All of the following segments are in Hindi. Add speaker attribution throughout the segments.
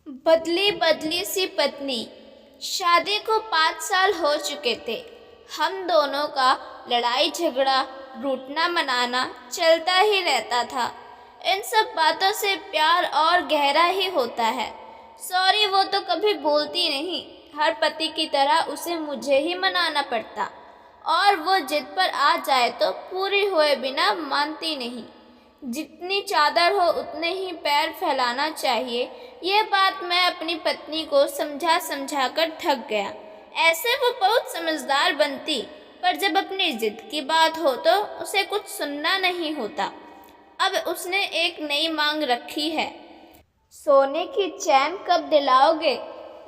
Speaker 1: बदली बदली सी पत्नी। शादी को 5 साल हो चुके थे। हम दोनों का लड़ाई झगड़ा, रूठना मनाना चलता ही रहता था। इन सब बातों से प्यार और गहरा ही होता है। सॉरी वो तो कभी बोलती नहीं। हर पति की तरह उसे मुझे ही मनाना पड़ता, और वो जिद पर आ जाए तो पूरी हुए बिना मानती नहीं। जितनी चादर हो उतने ही पैर फैलाना चाहिए, ये बात मैं अपनी पत्नी को समझा समझा कर थक गया। ऐसे वो बहुत समझदार बनती, पर जब अपनी जिद की बात हो तो उसे कुछ सुनना नहीं होता। अब उसने एक नई मांग रखी है, सोने की चैन कब दिलाओगे।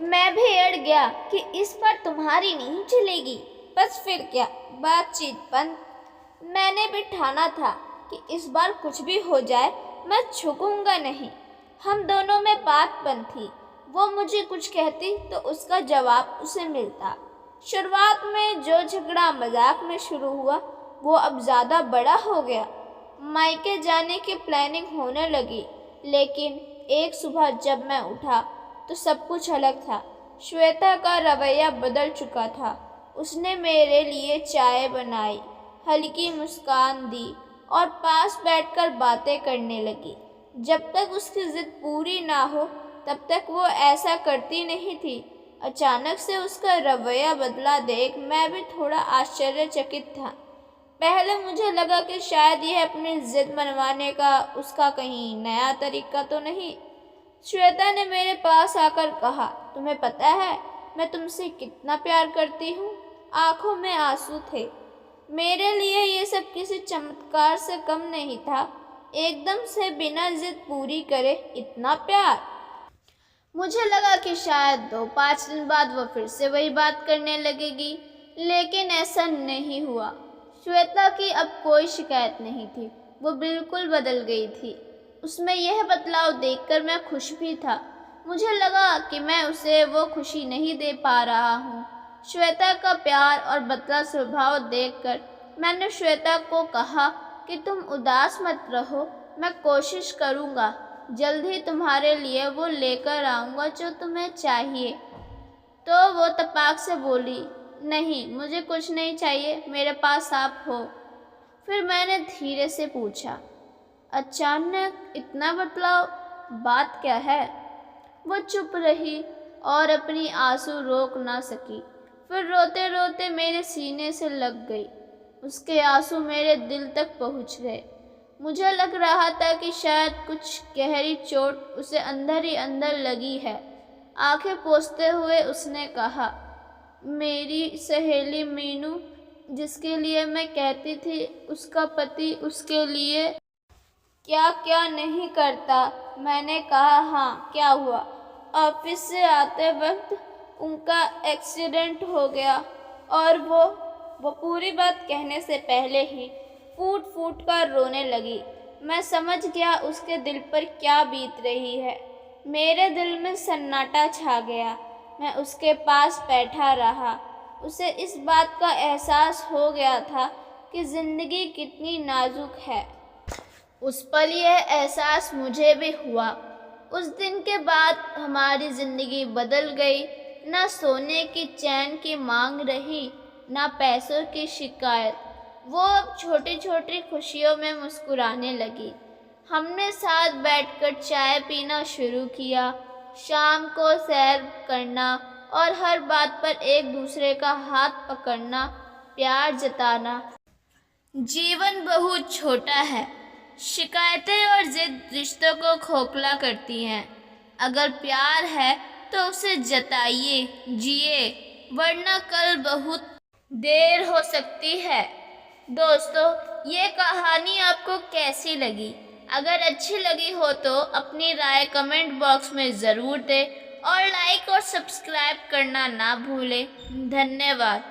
Speaker 1: मैं भी अड़ गया कि इस बार तुम्हारी नहीं चलेगी। बस फिर क्या, बातचीत बंद। मैंने भी ठाना था कि इस बार कुछ भी हो जाए मैं झुकूंगा नहीं। हम दोनों में बात बन थी। वो मुझे कुछ कहती तो उसका जवाब उसे मिलता। शुरुआत में जो झगड़ा मजाक में शुरू हुआ वो अब ज़्यादा बड़ा हो गया। मायके जाने की प्लानिंग होने लगी, लेकिन एक सुबह जब मैं उठा तो सब कुछ अलग था। श्वेता का रवैया बदल चुका था। उसने मेरे लिए चाय बनाई, हल्की मुस्कान दी और पास बैठकर बातें करने लगी। जब तक उसकी जिद पूरी ना हो तब तक वो ऐसा करती नहीं थी। अचानक से उसका रवैया बदला देख मैं भी थोड़ा आश्चर्यचकित था। पहले मुझे लगा कि शायद यह अपनी जिद मनवाने का उसका कहीं नया तरीका तो नहीं। श्वेता ने मेरे पास आकर कहा, तुम्हें पता है मैं तुमसे कितना प्यार करती हूँ। आंखों में आंसू थे। मेरे लिए ये सब किसी चमत्कार से कम नहीं था। एकदम से बिना जिद पूरी करे इतना प्यार। मुझे लगा कि शायद 2-5 दिन बाद वो फिर से वही बात करने लगेगी, लेकिन ऐसा नहीं हुआ। श्वेता की अब कोई शिकायत नहीं थी। वो बिल्कुल बदल गई थी। उसमें यह बदलाव देखकर मैं खुश भी था। मुझे लगा कि मैं उसे वो खुशी नहीं दे पा रहा हूँ। श्वेता का प्यार और बदला स्वभाव देखकर मैंने श्वेता को कहा कि तुम उदास मत रहो, मैं कोशिश करूँगा। जल्द ही तुम्हारे लिए वो लेकर आऊँगा जो तुम्हें चाहिए। तो वो तपाक से बोली, नहीं मुझे कुछ नहीं चाहिए, मेरे पास आप हो। फिर मैंने धीरे से पूछा, अचानक इतना बदलाव, बात क्या है। वो चुप रही और अपनी आंसू रोक ना सकी। फिर रोते रोते मेरे सीने से लग गई। उसके आंसू मेरे दिल तक पहुँच गए। मुझे लग रहा था कि शायद कुछ गहरी चोट उसे अंदर ही अंदर लगी है। आंखें पोंछते हुए उसने कहा, मेरी सहेली मीनू, जिसके लिए मैं कहती थी उसका पति उसके लिए क्या क्या नहीं करता। मैंने कहा, हाँ क्या हुआ। ऑफिस से आते वक्त उनका एक्सीडेंट हो गया और वो पूरी बात कहने से पहले ही फूट फूट कर रोने लगी। मैं समझ गया उसके दिल पर क्या बीत रही है। मेरे दिल में सन्नाटा छा गया। मैं उसके पास बैठा रहा। उसे इस बात का एहसास हो गया था कि ज़िंदगी कितनी नाजुक है। उस पल यह एहसास मुझे भी हुआ। उस दिन के बाद हमारी ज़िंदगी बदल गई। ना सोने की चैन की मांग रही, ना पैसों की शिकायत। वो अब छोटी छोटी खुशियों में मुस्कुराने लगी। हमने साथ बैठकर चाय पीना शुरू किया, शाम को सैर करना और हर बात पर एक दूसरे का हाथ पकड़ना, प्यार जताना। जीवन बहुत छोटा है। शिकायतें और जिद रिश्तों को खोखला करती हैं। अगर प्यार है तो उसे जताइए, जिए, वरना कल बहुत देर हो सकती है। दोस्तों, ये कहानी आपको कैसी लगी? अगर अच्छी लगी हो तो अपनी राय कमेंट बॉक्स में ज़रूर दें और लाइक और सब्सक्राइब करना ना भूलें। धन्यवाद।